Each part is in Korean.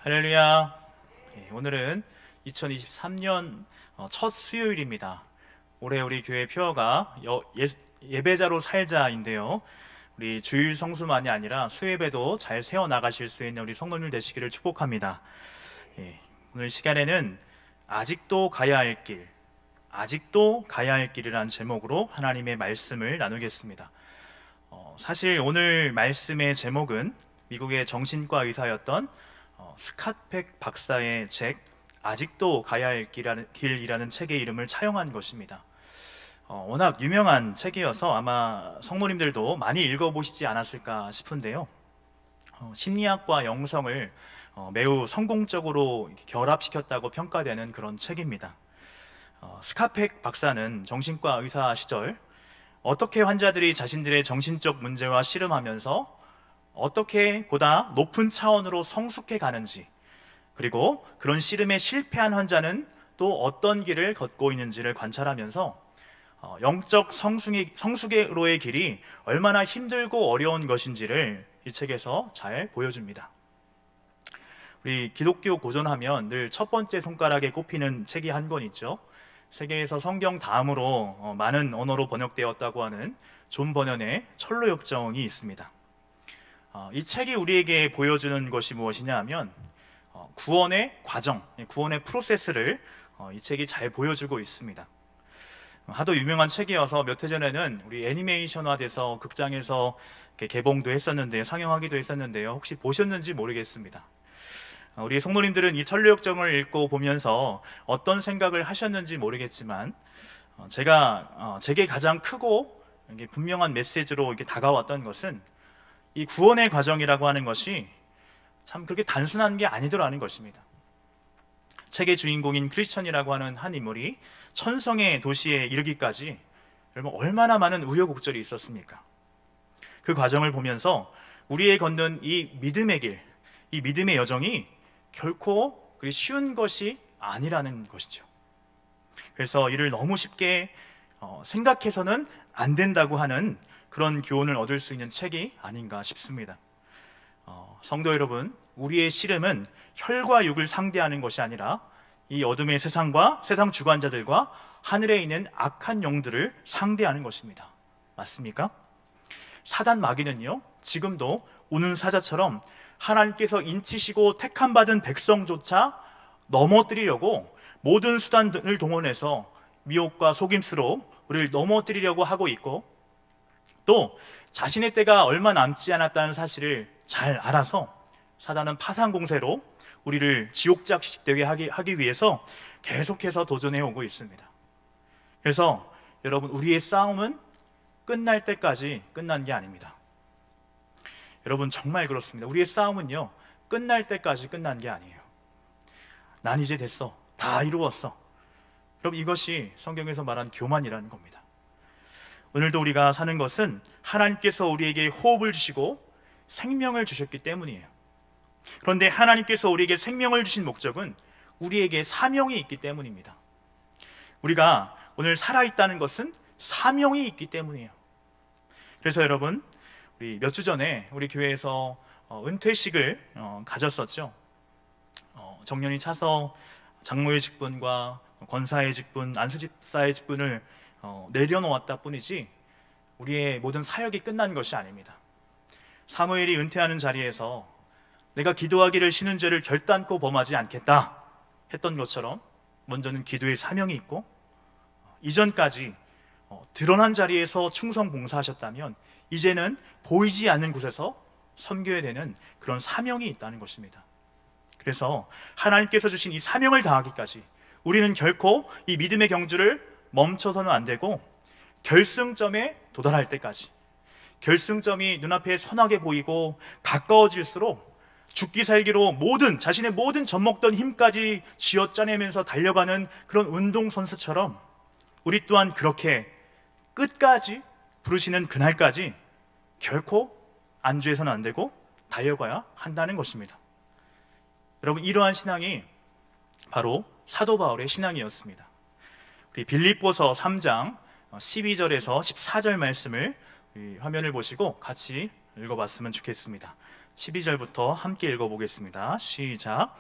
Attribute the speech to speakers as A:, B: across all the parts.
A: 할렐루야. 오늘은 2023년 첫 수요일입니다. 올해 우리 교회 표어가 예배자로 살자인데요. 우리 주일 성수만이 아니라 수예배도 잘 세워나가실 수 있는 우리 성도님 되시기를 축복합니다. 오늘 시간에는 아직도 가야 할 길, 아직도 가야 할 길이라는 제목으로 하나님의 말씀을 나누겠습니다. 사실 오늘 말씀의 제목은 미국의 정신과 의사였던 스캇팩 박사의 책 아직도 가야 할 길이라는 책의 이름을 차용한 것입니다. 워낙 유명한 책이어서 아마 성모님들도 많이 읽어보시지 않았을까 싶은데요. 심리학과 영성을 매우 성공적으로 결합시켰다고 평가되는 그런 책입니다. 스캇팩 박사는 정신과 의사 시절 어떻게 환자들이 자신들의 정신적 문제와 씨름하면서 어떻게 보다 높은 차원으로 성숙해 가는지, 그리고 그런 씨름에 실패한 환자는 또 어떤 길을 걷고 있는지를 관찰하면서 영적 성숙으로의 길이 얼마나 힘들고 어려운 것인지를 이 책에서 잘 보여줍니다. 우리 기독교 고전하면 늘 첫 번째 손가락에 꼽히는 책이 한 권 있죠. 세계에서 성경 다음으로 많은 언어로 번역되었다고 하는 존 버년의 철로역정이 있습니다. 이 책이 우리에게 보여주는 것이 무엇이냐 하면 구원의 과정, 구원의 프로세스를 이 책이 잘 보여주고 있습니다. 하도 유명한 책이어서 몇 해 전에는 우리 애니메이션화돼서 극장에서 개봉도 했었는데 상영하기도 했었는데요. 혹시 보셨는지 모르겠습니다. 우리 성도님들은 이 철로역정을 읽고 보면서 어떤 생각을 하셨는지 모르겠지만 제게 가장 크고 분명한 메시지로 이렇게 다가왔던 것은 이 구원의 과정이라고 하는 것이 참 그렇게 단순한 게 아니더라는 것입니다. 책의 주인공인 크리스천이라고 하는 한 인물이 천성의 도시에 이르기까지 여러분 얼마나 많은 우여곡절이 있었습니까? 그 과정을 보면서 우리의 걷는 이 믿음의 길, 이 믿음의 여정이 결코 그리 쉬운 것이 아니라는 것이죠. 그래서 이를 너무 쉽게 생각해서는 안 된다고 하는 그런 교훈을 얻을 수 있는 책이 아닌가 싶습니다. 성도 여러분, 우리의 씨름은 혈과 육을 상대하는 것이 아니라 이 어둠의 세상과 세상 주관자들과 하늘에 있는 악한 영들을 상대하는 것입니다. 맞습니까? 사단 마귀는요, 지금도 우는 사자처럼 하나님께서 인치시고 택함받은 백성조차 넘어뜨리려고 모든 수단을 동원해서 미혹과 속임수로 우리를 넘어뜨리려고 하고 있고, 또 자신의 때가 얼마 남지 않았다는 사실을 잘 알아서 사단은 파상 공세로 우리를 지옥작되게 하기 위해서 계속해서 도전해 오고 있습니다. 그래서 여러분, 우리의 싸움은 끝날 때까지 끝난 게 아닙니다. 여러분, 정말 그렇습니다. 우리의 싸움은요, 끝날 때까지 끝난 게 아니에요. 난 이제 됐어, 다 이루었어. 여러분, 이것이 성경에서 말한 교만이라는 겁니다. 오늘도 우리가 사는 것은 하나님께서 우리에게 호흡을 주시고 생명을 주셨기 때문이에요. 그런데 하나님께서 우리에게 생명을 주신 목적은 우리에게 사명이 있기 때문입니다. 우리가 오늘 살아있다는 것은 사명이 있기 때문이에요. 그래서 여러분, 우리 몇 주 전에 우리 교회에서 은퇴식을 가졌었죠. 정년이 차서 장로의 직분과 권사의 직분, 안수집사의 직분을 내려놓았다 뿐이지 우리의 모든 사역이 끝난 것이 아닙니다. 사무엘이 은퇴하는 자리에서 내가 기도하기를 쉬는 죄를 결단코 범하지 않겠다 했던 것처럼 먼저는 기도의 사명이 있고, 이전까지 드러난 자리에서 충성 봉사하셨다면 이제는 보이지 않는 곳에서 섬겨야 되는 그런 사명이 있다는 것입니다. 그래서 하나님께서 주신 이 사명을 다하기까지 우리는 결코 이 믿음의 경주를 멈춰서는 안 되고, 결승점에 도달할 때까지, 결승점이 눈앞에 선하게 보이고 가까워질수록 죽기 살기로 자신의 모든 젖먹던 힘까지 쥐어짜내면서 달려가는 그런 운동선수처럼 우리 또한 그렇게 끝까지 부르시는 그날까지 결코 안주해서는 안 되고 달려가야 한다는 것입니다. 여러분, 이러한 신앙이 바로 사도 바울의 신앙이었습니다. 우리 빌립보서 3장 12절에서 14절 말씀을 화면을 보시고 같이 읽어봤으면 좋겠습니다. 12절부터 함께 읽어보겠습니다. 시작.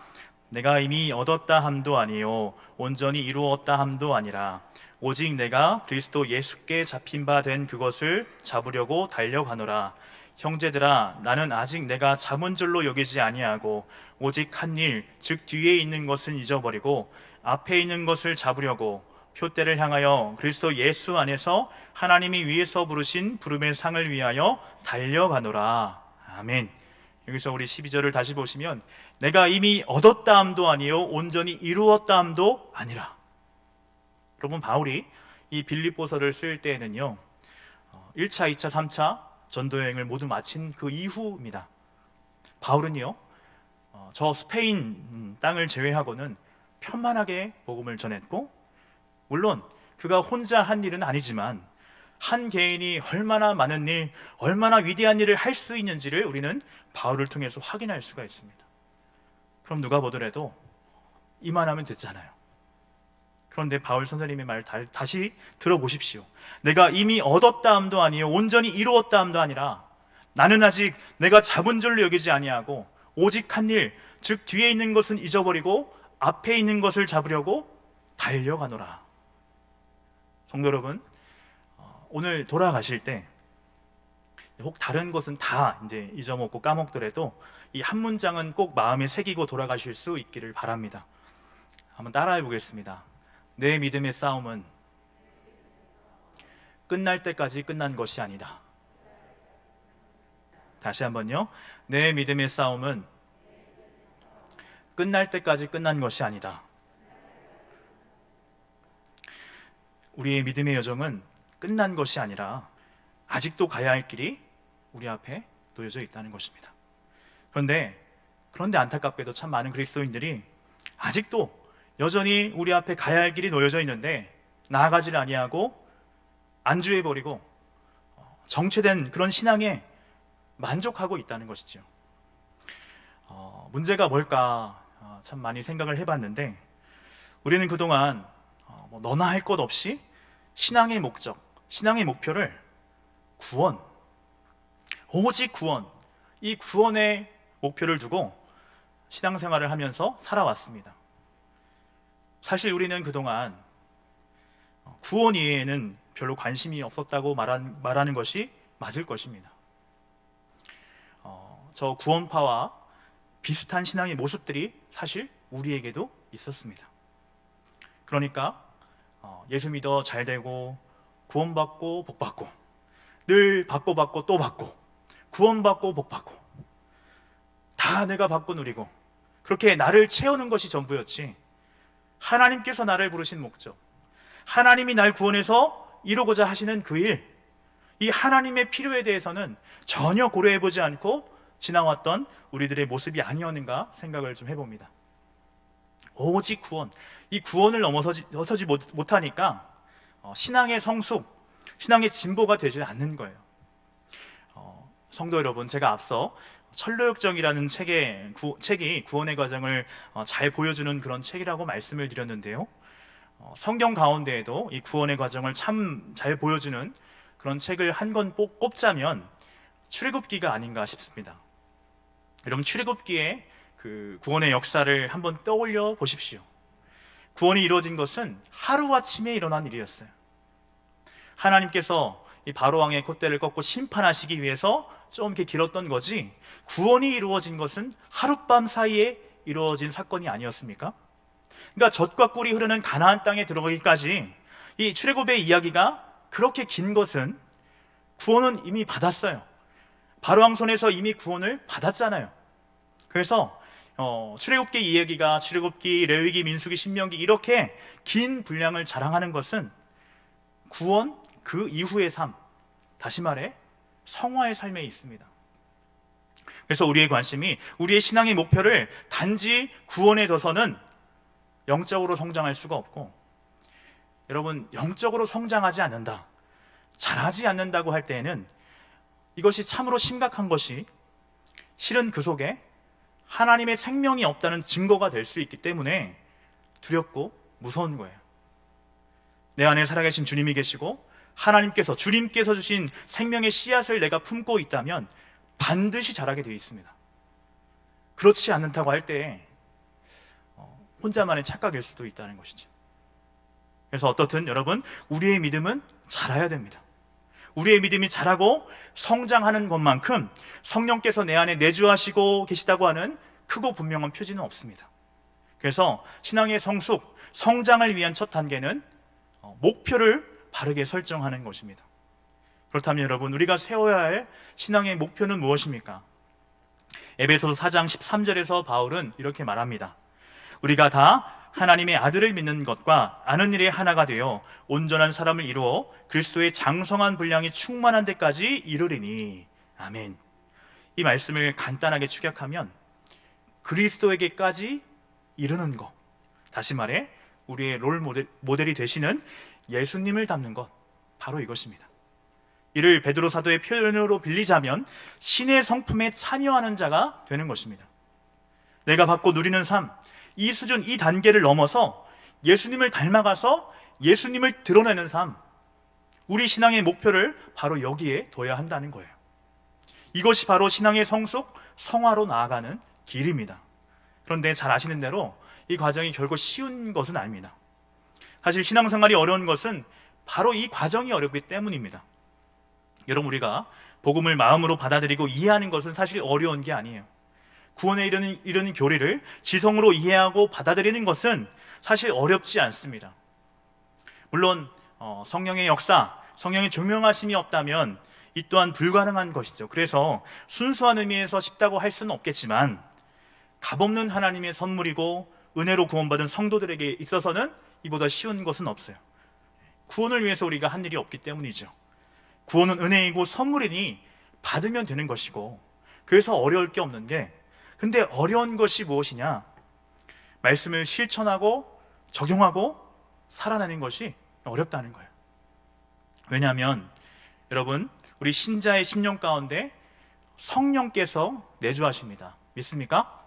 A: 내가 이미 얻었다 함도 아니요 온전히 이루었다 함도 아니라 오직 내가 그리스도 예수께 잡힌 바 된 그것을 잡으려고 달려가노라. 형제들아, 나는 아직 내가 잡은 줄로 여기지 아니하고 오직 한 일, 즉 뒤에 있는 것은 잊어버리고 앞에 있는 것을 잡으려고 표대를 향하여 그리스도 예수 안에서 하나님이 위에서 부르신 부름의 상을 위하여 달려가노라. 아멘. 여기서 우리 12절을 다시 보시면 내가 이미 얻었다 함도 아니요 온전히 이루었다 함도 아니라. 여러분, 바울이 이 빌립보서를 쓸 때에는요 1차, 2차, 3차 전도여행을 모두 마친 그 이후입니다. 바울은요 저 스페인 땅을 제외하고는 편만하게 복음을 전했고, 물론 그가 혼자 한 일은 아니지만 한 개인이 얼마나 많은 일, 얼마나 위대한 일을 할 수 있는지를 우리는 바울을 통해서 확인할 수가 있습니다. 그럼 누가 보더라도 이만하면 됐잖아요. 그런데 바울 선생님의 말 다시 들어보십시오. 내가 이미 얻었다 함도 아니요 온전히 이루었다 함도 아니라 나는 아직 내가 잡은 줄로 여기지 아니하고 오직 한 일, 즉 뒤에 있는 것은 잊어버리고 앞에 있는 것을 잡으려고 달려가노라. 성도 여러분, 오늘 돌아가실 때 혹 다른 것은 다 이제 잊어먹고 까먹더라도 이 한 문장은 꼭 마음에 새기고 돌아가실 수 있기를 바랍니다. 한번 따라해 보겠습니다. 내 믿음의 싸움은 끝날 때까지 끝난 것이 아니다. 다시 한번요. 내 믿음의 싸움은 끝날 때까지 끝난 것이 아니다. 우리의 믿음의 여정은 끝난 것이 아니라 아직도 가야 할 길이 우리 앞에 놓여져 있다는 것입니다. 그런데 안타깝게도 참 많은 그리스도인들이 아직도 여전히 우리 앞에 가야 할 길이 놓여져 있는데 나아가질 아니하고 안주해버리고 정체된 그런 신앙에 만족하고 있다는 것이죠. 문제가 뭘까 참 많이 생각을 해봤는데, 우리는 그동안 너나 할 것 없이 신앙의 목적, 신앙의 목표를 구원, 오직 구원, 이 구원의 목표를 두고 신앙생활을 하면서 살아왔습니다. 사실 우리는 그동안 구원 이외에는 별로 관심이 없었다고 말하는 것이 맞을 것입니다. 저 구원파와 비슷한 신앙의 모습들이 사실 우리에게도 있었습니다. 그러니까 예수 믿어 잘 되고 구원받고 복받고 늘 받고 또 받고 구원받고 복받고 다 내가 받고 누리고 그렇게 나를 채우는 것이 전부였지, 하나님께서 나를 부르신 목적, 하나님이 날 구원해서 이루고자 하시는 그 일, 이 하나님의 필요에 대해서는 전혀 고려해보지 않고 지나왔던 우리들의 모습이 아니었는가 생각을 좀 해봅니다. 오직 구원, 이 구원을 넘어서지 못하니까 신앙의 성숙, 신앙의 진보가 되지 않는 거예요. 성도 여러분, 제가 앞서 천로역정이라는 책이 구원의 과정을 잘 보여주는 그런 책이라고 말씀을 드렸는데요, 성경 가운데에도 이 구원의 과정을 참 잘 보여주는 그런 책을 한 권 꼽자면 출애굽기가 아닌가 싶습니다. 여러분, 출애굽기의 그 구원의 역사를 한번 떠올려 보십시오. 구원이 이루어진 것은 하루아침에 일어난 일이었어요. 하나님께서 이 바로왕의 콧대를 꺾고 심판하시기 위해서 좀 이렇게 길었던 거지, 구원이 이루어진 것은 하룻밤 사이에 이루어진 사건이 아니었습니까? 그러니까 젖과 꿀이 흐르는 가나안 땅에 들어가기까지 이 출애굽의 이야기가 그렇게 긴 것은 구원은 이미 받았어요. 바로왕 손에서 이미 구원을 받았잖아요. 그래서 출애굽기 이야기가 출애굽기, 레위기, 민수기, 신명기 이렇게 긴 분량을 자랑하는 것은 구원 그 이후의 삶, 다시 말해 성화의 삶에 있습니다. 그래서 우리의 관심이, 우리의 신앙의 목표를 단지 구원에 둬서는 영적으로 성장할 수가 없고, 여러분, 영적으로 성장하지 않는다, 잘하지 않는다고 할 때에는 이것이 참으로 심각한 것이, 실은 그 속에 하나님의 생명이 없다는 증거가 될 수 있기 때문에 두렵고 무서운 거예요. 내 안에 살아계신 주님이 계시고 주님께서 주신 생명의 씨앗을 내가 품고 있다면 반드시 자라게 되어 있습니다. 그렇지 않다고 할 때 혼자만의 착각일 수도 있다는 것이죠. 그래서 어떻든 여러분, 우리의 믿음은 자라야 됩니다. 우리의 믿음이 자라고 성장하는 것만큼 성령께서 내 안에 내주하시고 계시다고 하는 크고 분명한 표지는 없습니다. 그래서 신앙의 성숙, 성장을 위한 첫 단계는 목표를 바르게 설정하는 것입니다. 그렇다면 여러분, 우리가 세워야 할 신앙의 목표는 무엇입니까? 에베소서 4장 13절에서 바울은 이렇게 말합니다. 우리가 다 하나님의 아들을 믿는 것과 아는 일에 하나가 되어 온전한 사람을 이루어 그리스도의 장성한 분량이 충만한 데까지 이르리니. 아멘. 이 말씀을 간단하게 축약하면 그리스도에게까지 이르는 것, 다시 말해 우리의 롤 모델이 되시는 예수님을 닮는 것, 바로 이것입니다. 이를 베드로 사도의 표현으로 빌리자면 신의 성품에 참여하는 자가 되는 것입니다. 내가 받고 누리는 삶, 이 수준, 이 단계를 넘어서 예수님을 닮아가서 예수님을 드러내는 삶, 우리 신앙의 목표를 바로 여기에 둬야 한다는 거예요. 이것이 바로 신앙의 성숙, 성화로 나아가는 길입니다. 그런데 잘 아시는 대로 이 과정이 결코 쉬운 것은 아닙니다. 사실 신앙생활이 어려운 것은 바로 이 과정이 어렵기 때문입니다. 여러분, 우리가 복음을 마음으로 받아들이고 이해하는 것은 사실 어려운 게 아니에요. 구원에 이르는 교리를 지성으로 이해하고 받아들이는 것은 사실 어렵지 않습니다. 물론 성령의 역사, 성령의 조명하심이 없다면 이 또한 불가능한 것이죠. 그래서 순수한 의미에서 쉽다고 할 수는 없겠지만 값없는 하나님의 선물이고 은혜로 구원받은 성도들에게 있어서는 이보다 쉬운 것은 없어요. 구원을 위해서 우리가 한 일이 없기 때문이죠. 구원은 은혜이고 선물이니 받으면 되는 것이고, 그래서 어려울 게 없는 게, 근데 어려운 것이 무엇이냐? 말씀을 실천하고 적용하고 살아내는 것이 어렵다는 거예요. 왜냐하면 여러분, 우리 신자의 심령 가운데 성령께서 내주하십니다. 믿습니까?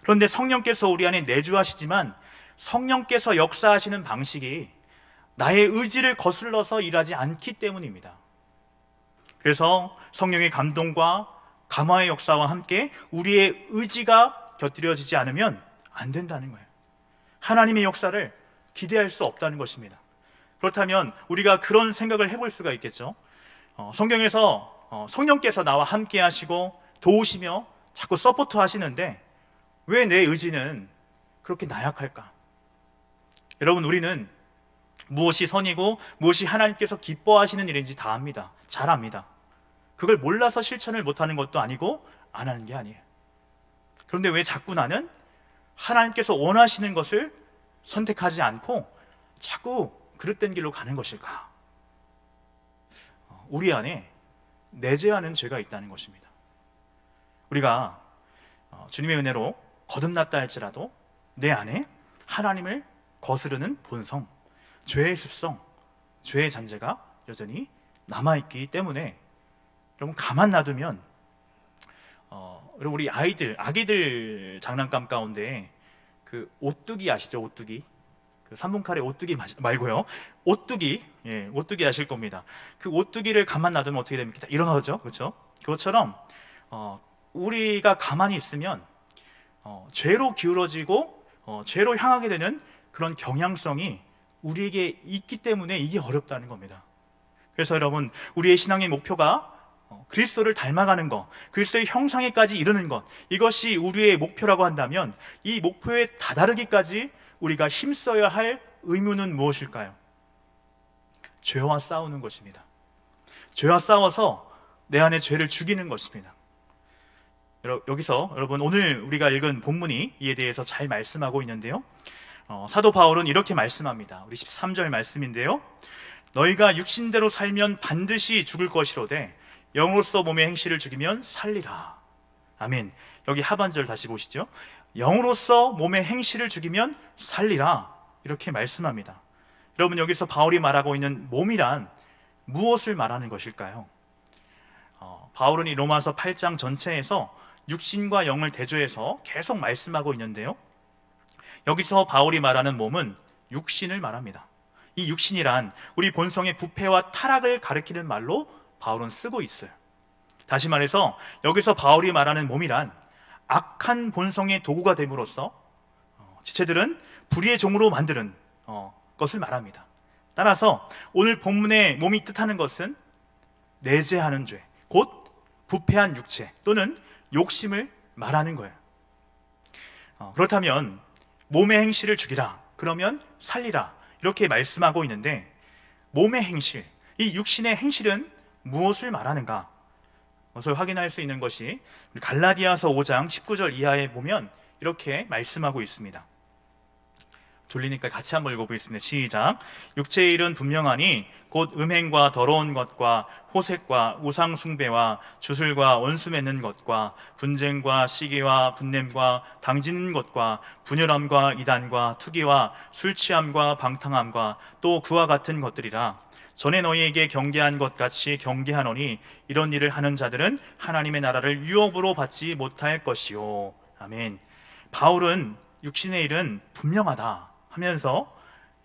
A: 그런데 성령께서 우리 안에 내주하시지만 성령께서 역사하시는 방식이 나의 의지를 거슬러서 일하지 않기 때문입니다. 그래서 성령의 감동과 감화의 역사와 함께 우리의 의지가 곁들여지지 않으면 안 된다는 거예요. 하나님의 역사를 기대할 수 없다는 것입니다. 그렇다면 우리가 그런 생각을 해볼 수가 있겠죠. 성경에서 성령께서 나와 함께 하시고 도우시며 자꾸 서포트 하시는데 왜 내 의지는 그렇게 나약할까? 여러분, 우리는 무엇이 선이고 무엇이 하나님께서 기뻐하시는 일인지 다 압니다. 잘 압니다. 그걸 몰라서 실천을 못하는 것도 아니고 안 하는 게 아니에요. 그런데 왜 자꾸 나는 하나님께서 원하시는 것을 선택하지 않고 자꾸 그릇된 길로 가는 것일까? 우리 안에 내재하는 죄가 있다는 것입니다. 우리가 주님의 은혜로 거듭났다 할지라도 내 안에 하나님을 거스르는 본성, 죄의 습성, 죄의 잔재가 여전히 남아있기 때문에 여러분, 가만 놔두면 여러분, 우리 아기들 장난감 가운데 그 오뚜기 아시죠? 오뚜기, 그 3분 칼의 오뚜기 말고요, 오뚜기, 오뚜기 아실 겁니다. 그 오뚜기를 가만 놔두면 어떻게 됩니까? 일어나죠, 그렇죠? 그것처럼 우리가 가만히 있으면 죄로 기울어지고 죄로 향하게 되는 그런 경향성이 우리에게 있기 때문에 이게 어렵다는 겁니다. 그래서 여러분, 우리의 신앙의 목표가 그리스도를 닮아가는 것, 그리스도의 형상에까지 이르는 것, 이것이 우리의 목표라고 한다면 이 목표에 다다르기까지 우리가 힘써야 할 의무는 무엇일까요? 죄와 싸우는 것입니다. 죄와 싸워서 내 안에 죄를 죽이는 것입니다. 여기서 여러분, 오늘 우리가 읽은 본문이 이에 대해서 잘 말씀하고 있는데요, 사도 바울은 이렇게 말씀합니다. 우리 13절 말씀인데요, 너희가 육신대로 살면 반드시 죽을 것이로되 영으로서 몸의 행실을 죽이면 살리라. 아멘. 여기 하반절 다시 보시죠. 영으로서 몸의 행실을 죽이면 살리라, 이렇게 말씀합니다. 여러분, 여기서 바울이 말하고 있는 몸이란 무엇을 말하는 것일까요? 바울은 이 로마서 8장 전체에서 육신과 영을 대조해서 계속 말씀하고 있는데요, 여기서 바울이 말하는 몸은 육신을 말합니다. 이 육신이란 우리 본성의 부패와 타락을 가리키는 말로 바울은 쓰고 있어요. 다시 말해서 여기서 바울이 말하는 몸이란 악한 본성의 도구가 됨으로써 지체들은 불의의 종으로 만드는 것을 말합니다. 따라서 오늘 본문의 몸이 뜻하는 것은 내재하는 죄, 곧 부패한 육체 또는 욕심을 말하는 거예요. 그렇다면 몸의 행실을 죽이라, 그러면 살리라, 이렇게 말씀하고 있는데, 몸의 행실, 이 육신의 행실은 무엇을 말하는가? 그것을 확인할 수 있는 것이 갈라디아서 5장 19절 이하에 보면 이렇게 말씀하고 있습니다. 졸리니까 같이 한번 읽어보겠습니다. 시작. 육체의 일은 분명하니 곧 음행과 더러운 것과 호색과 우상 숭배와 주술과 원수 맺는 것과 분쟁과 시기와 분냄과 당지는 것과 분열함과 이단과 투기와 술 취함과 방탕함과 또 그와 같은 것들이라. 전에 너희에게 경계한 것 같이 경계하노니 이런 일을 하는 자들은 하나님의 나라를 유업으로 받지 못할 것이요. 아멘. 바울은 육신의 일은 분명하다 하면서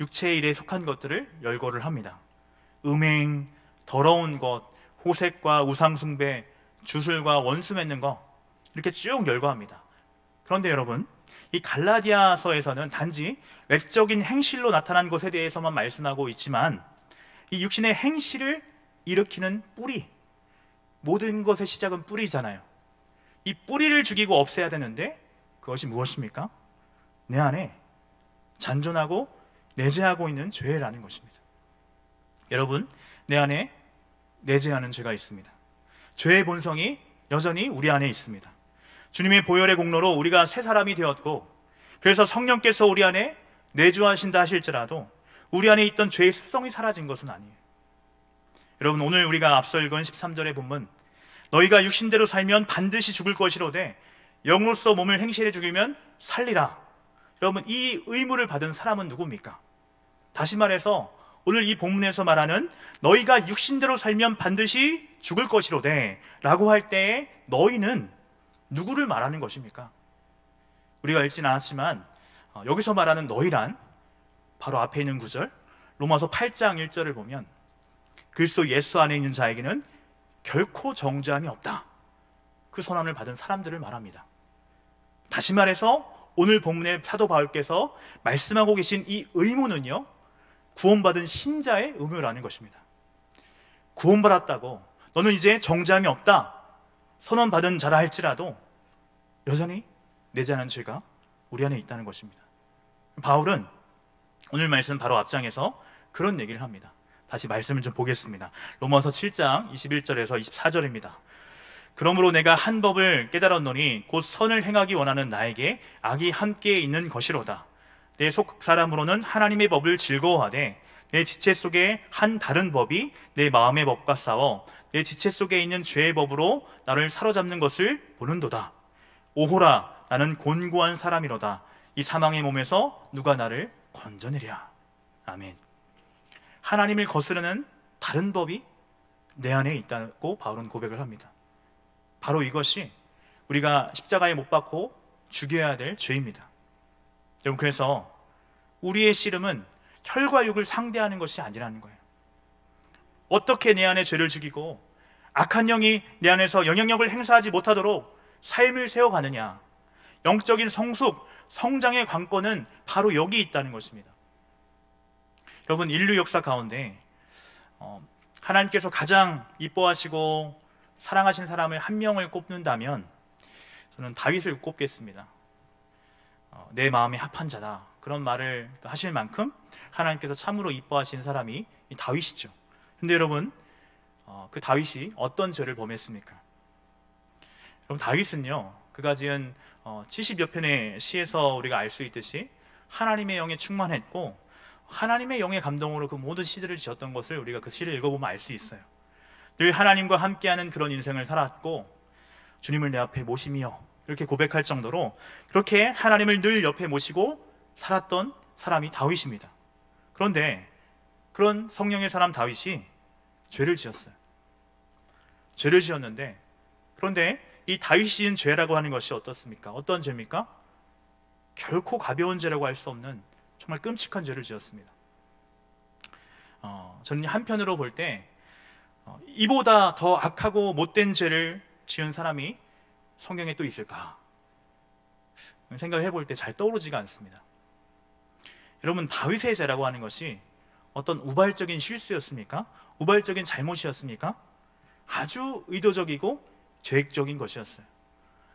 A: 육체의 일에 속한 것들을 열거를 합니다. 음행, 더러운 것, 호색과 우상숭배, 주술과 원수 맺는 것, 이렇게 쭉 열거합니다. 그런데 여러분, 이 갈라디아서에서는 단지 외적인 행실로 나타난 것에 대해서만 말씀하고 있지만, 이 육신의 행실을 일으키는 뿌리, 모든 것의 시작은 뿌리잖아요. 이 뿌리를 죽이고 없애야 되는데 그것이 무엇입니까? 내 안에 잔존하고 내재하고 있는 죄라는 것입니다. 여러분, 내 안에 내재하는 죄가 있습니다. 죄의 본성이 여전히 우리 안에 있습니다. 주님의 보혈의 공로로 우리가 새 사람이 되었고, 그래서 성령께서 우리 안에 내주하신다 하실지라도 우리 안에 있던 죄의 습성이 사라진 것은 아니에요. 여러분, 오늘 우리가 앞서 읽은 13절의 본문, 너희가 육신대로 살면 반드시 죽을 것이로되 영으로서 몸을 행실해 죽이면 살리라. 여러분, 이 의무를 받은 사람은 누굽니까? 다시 말해서 오늘 이 본문에서 말하는 너희가 육신대로 살면 반드시 죽을 것이로되 라고 할 때에 너희는 누구를 말하는 것입니까? 우리가 읽진 않았지만 여기서 말하는 너희란 바로 앞에 있는 구절, 로마서 8장 1절을 보면 그리스도 예수 안에 있는 자에게는 결코 정죄함이 없다, 그 선언을 받은 사람들을 말합니다. 다시 말해서 오늘 본문의 사도 바울께서 말씀하고 계신 이 의무는요, 구원받은 신자의 의무라는 것입니다. 구원받았다고 너는 이제 정죄함이 없다 선언받은 자라 할지라도 여전히 내재하는 죄가 우리 안에 있다는 것입니다. 바울은 오늘 말씀 바로 앞장에서 그런 얘기를 합니다. 다시 말씀을 좀 보겠습니다. 로마서 7장 21절에서 24절입니다. 그러므로 내가 한 법을 깨달았노니 곧 선을 행하기 원하는 나에게 악이 함께 있는 것이로다. 내 속 사람으로는 하나님의 법을 즐거워하되 내 지체 속에 한 다른 법이 내 마음의 법과 싸워 내 지체 속에 있는 죄의 법으로 나를 사로잡는 것을 보는도다. 오호라, 나는 곤고한 사람이로다. 이 사망의 몸에서 누가 나를 건져내랴. 아멘. 하나님을 거스르는 다른 법이 내 안에 있다고 바울은 고백을 합니다. 바로 이것이 우리가 십자가에 못 박고 죽여야 될 죄입니다. 여러분, 그래서 우리의 씨름은 혈과 육을 상대하는 것이 아니라는 거예요. 어떻게 내 안에 죄를 죽이고 악한 영이 내 안에서 영향력을 행사하지 못하도록 삶을 세워가느냐, 영적인 성숙, 성장의 관건은 바로 여기 있다는 것입니다. 여러분, 인류 역사 가운데 하나님께서 가장 이뻐하시고 사랑하신 사람을 한 명을 꼽는다면 저는 다윗을 꼽겠습니다. 내 마음에 합한 자다, 그런 말을 하실 만큼 하나님께서 참으로 이뻐하신 사람이 이 다윗이죠. 근데 여러분, 그 다윗이 어떤 죄를 범했습니까? 여러분, 다윗은요, 그가 지은 70여 편의 시에서 우리가 알 수 있듯이 하나님의 영에 충만했고 하나님의 영의 감동으로 그 모든 시들을 지었던 것을 우리가 그 시를 읽어보면 알 수 있어요. 늘 하나님과 함께하는 그런 인생을 살았고 주님을 내 앞에 모시며 이렇게 고백할 정도로 그렇게 하나님을 늘 옆에 모시고 살았던 사람이 다윗입니다. 그런데 그런 성령의 사람 다윗이 죄를 지었어요. 죄를 지었는데, 그런데 이 다윗이 지은 죄라고 하는 것이 어떻습니까? 어떤 죄입니까? 결코 가벼운 죄라고 할 수 없는 정말 끔찍한 죄를 지었습니다. 저는 한편으로 볼 때 이보다 더 악하고 못된 죄를 지은 사람이 성경에 또 있을까? 생각을 해볼 때 잘 떠오르지가 않습니다. 여러분, 다윗의 죄라고 하는 것이 어떤 우발적인 실수였습니까? 우발적인 잘못이었습니까? 아주 의도적이고 계획적인 것이었어요.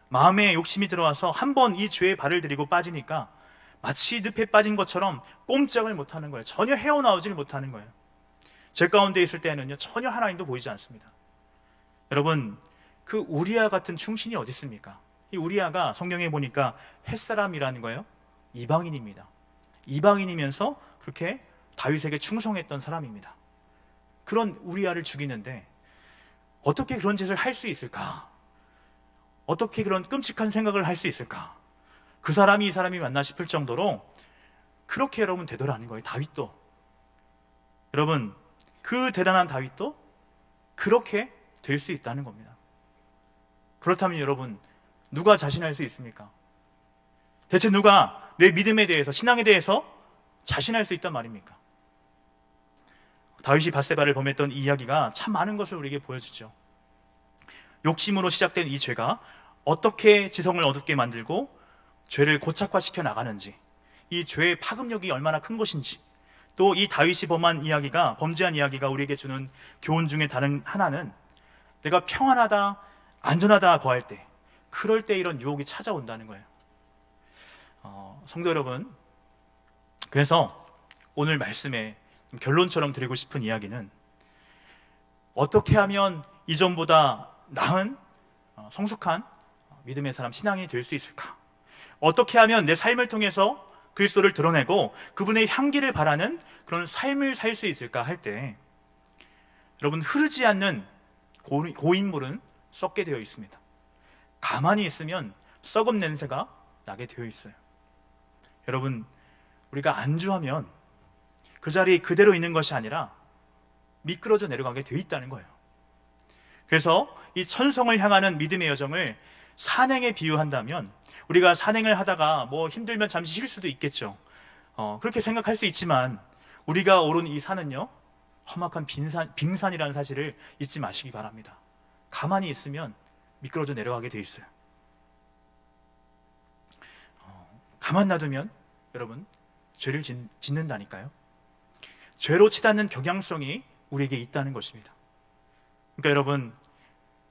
A: 마음에 욕심이 들어와서 한 번 이 죄에 발을 들이고 빠지니까 마치 늪에 빠진 것처럼 꼼짝을 못하는 거예요. 전혀 헤어나오질 못하는 거예요. 죄 가운데 있을 때는요, 전혀 하나님도 보이지 않습니다. 여러분, 그 우리아 같은 충신이 어디 있습니까? 이 우리아가 성경에 보니까 햇사람이라는 거예요. 이방인입니다. 이방인이면서 그렇게 다윗에게 충성했던 사람입니다. 그런 우리아를 죽이는데 어떻게 그런 짓을 할 수 있을까? 어떻게 그런 끔찍한 생각을 할 수 있을까? 그 사람이 이 사람이 맞나 싶을 정도로 그렇게 여러분 되더라는 거예요. 다윗도. 여러분, 그 대단한 다윗도 그렇게 될 수 있다는 겁니다. 그렇다면 여러분, 누가 자신할 수 있습니까? 대체 누가 내 믿음에 대해서, 신앙에 대해서 자신할 수 있단 말입니까? 다윗이 밧세바를 범했던 이 이야기가 참 많은 것을 우리에게 보여주죠. 욕심으로 시작된 이 죄가 어떻게 지성을 어둡게 만들고 죄를 고착화시켜 나가는지, 이 죄의 파급력이 얼마나 큰 것인지, 또 이 다윗이 범죄한 이야기가 우리에게 주는 교훈 중에 다른 하나는 내가 평안하다, 안전하다 거할 때, 그럴 때 이런 유혹이 찾아온다는 거예요. 성도 여러분, 그래서 오늘 말씀에 결론처럼 드리고 싶은 이야기는 어떻게 하면 이전보다 나은 성숙한 믿음의 사람, 신앙이 될 수 있을까? 어떻게 하면 내 삶을 통해서 그리스도를 드러내고 그분의 향기를 바라는 그런 삶을 살 수 있을까 할 때, 여러분, 흐르지 않는 고인물은 썩게 되어 있습니다. 가만히 있으면 썩은 냄새가 나게 되어 있어요. 여러분, 우리가 안주하면 그 자리에 그대로 있는 것이 아니라 미끄러져 내려가게 되어 있다는 거예요. 그래서 이 천성을 향하는 믿음의 여정을 산행에 비유한다면, 우리가 산행을 하다가 뭐 힘들면 잠시 쉴 수도 있겠죠. 그렇게 생각할 수 있지만 우리가 오른 이 산은요, 험악한 빙산이라는 사실을 잊지 마시기 바랍니다. 가만히 있으면 미끄러져 내려가게 돼 있어요. 가만 놔두면 여러분 죄를 짓는다니까요. 죄로 치닫는 경향성이 우리에게 있다는 것입니다. 그러니까 여러분,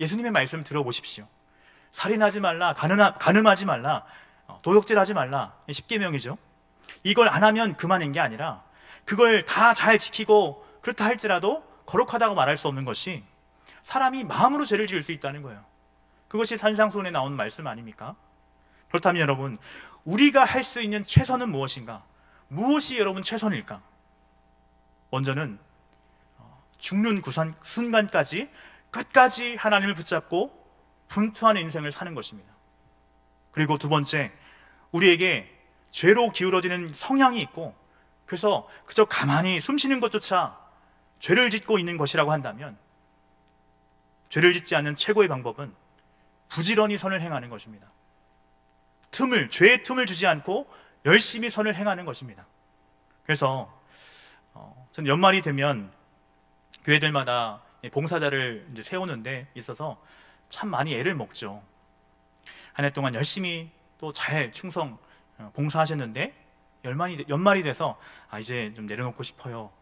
A: 예수님의 말씀 들어보십시오. 살인하지 말라, 간음하지 말라, 도둑질하지 말라, 10계명이죠. 이걸 안 하면 그만인 게 아니라 그걸 다 잘 지키고 그렇다 할지라도 거룩하다고 말할 수 없는 것이 사람이 마음으로 죄를 지을 수 있다는 거예요. 그것이 산상수훈에 나오는 말씀 아닙니까? 그렇다면 여러분, 우리가 할 수 있는 최선은 무엇인가? 무엇이 여러분 최선일까? 먼저는 죽는 순간까지 끝까지 하나님을 붙잡고 분투하는 인생을 사는 것입니다. 그리고 두 번째, 우리에게 죄로 기울어지는 성향이 있고 그래서 그저 가만히 숨쉬는 것조차 죄를 짓고 있는 것이라고 한다면, 죄를 짓지 않는 최고의 방법은 부지런히 선을 행하는 것입니다. 죄의 틈을 주지 않고 열심히 선을 행하는 것입니다. 그래서 저는 연말이 되면 교회들마다 봉사자를 이제 세우는데 있어서 참 많이 애를 먹죠. 한 해 동안 열심히 또 잘 충성 봉사하셨는데 연말이 돼서 이제 좀 내려놓고 싶어요.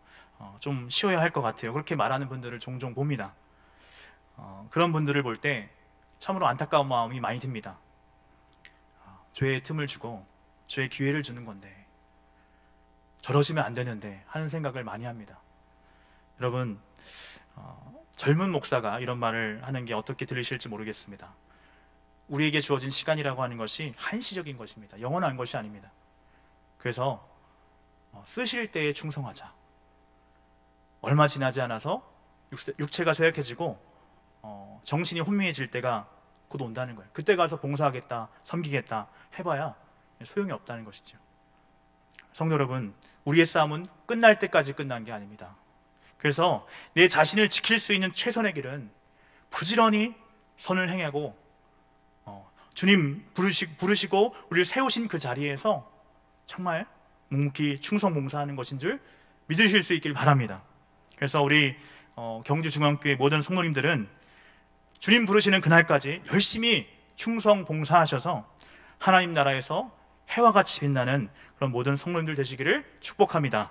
A: 좀 쉬어야 할 것 같아요. 그렇게 말하는 분들을 종종 봅니다. 그런 분들을 볼 때 참으로 안타까운 마음이 많이 듭니다. 죄의 틈을 주고 죄의 기회를 주는 건데 저러시면 안 되는데 하는 생각을 많이 합니다. 여러분, 젊은 목사가 이런 말을 하는 게 어떻게 들리실지 모르겠습니다. 우리에게 주어진 시간이라고 하는 것이 한시적인 것입니다. 영원한 것이 아닙니다. 그래서 쓰실 때에 충성하자. 얼마 지나지 않아서 육체가 쇠약해지고 정신이 혼미해질 때가 곧 온다는 거예요. 그때 가서 봉사하겠다, 섬기겠다 해봐야 소용이 없다는 것이죠. 성도 여러분, 우리의 싸움은 끝날 때까지 끝난 게 아닙니다. 그래서 내 자신을 지킬 수 있는 최선의 길은 부지런히 선을 행하고 주님 부르시고 우리를 세우신 그 자리에서 정말 묵묵히 충성 봉사하는 것인 줄 믿으실 수 있길 바랍니다. 그래서 우리 경주중앙교회 모든 성도님들은 주님 부르시는 그날까지 열심히 충성 봉사하셔서 하나님 나라에서 해와 같이 빛나는 그런 모든 성도님들 되시기를 축복합니다.